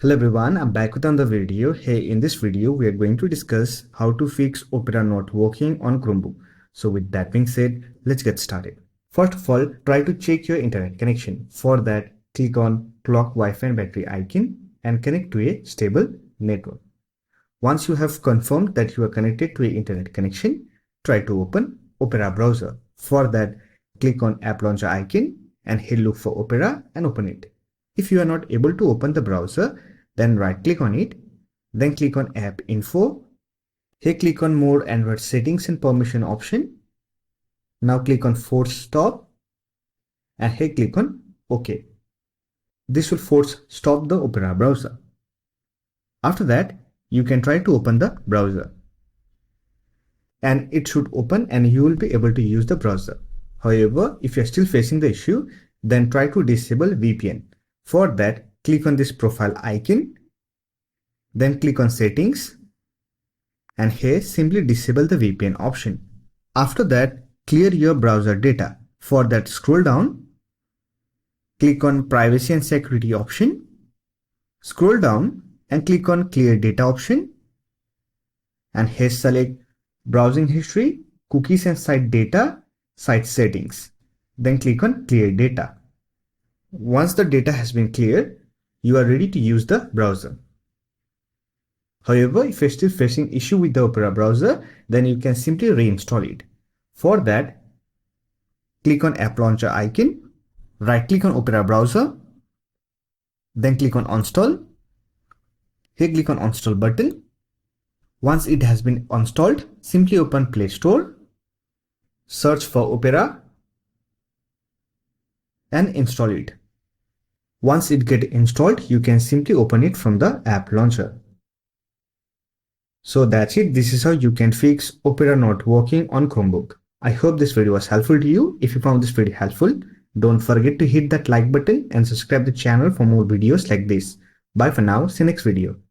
Hello everyone, I'm back with another video. Hey, in this video, we are going to discuss how to fix Opera not working on Chromebook. So with that being said, let's get started. First of all, try to check your internet connection. For that, click on clock, Wi-Fi and battery icon and connect to a stable network. Once you have confirmed that you are connected to an internet connection, try to open Opera browser. For that, click on app launcher icon and hit look for Opera and open it. If you are not able to open the browser, then right click on it, then click on app info. Here click on more Android settings and permission option. Now click on force stop and here click on OK. This will force stop the Opera browser. After that, you can try to open the browser and it should open and you will be able to use the browser. However, if you are still facing the issue, then try to disable VPN. For that, click on this profile icon, then click on settings and here simply disable the VPN option. After that, clear your browser data. For that, scroll down, click on privacy and security option, scroll down and click on clear data option and here select browsing history, cookies and site data, site settings. Then click on clear data. Once the data has been cleared, you are ready to use the browser. However, if you're still facing issue with the Opera browser, then you can simply reinstall it. For that, click on app launcher icon, right click on Opera browser, then click on install. Here click on install button. Once it has been installed, simply open Play Store, search for Opera and install it. Once it gets installed, you can simply open it from the app launcher. So that's it. This is how you can fix Opera not working on Chromebook. I hope this video was helpful to you. If you found this video helpful, don't forget to hit that like button and subscribe the channel for more videos like this. Bye for now. See you next video.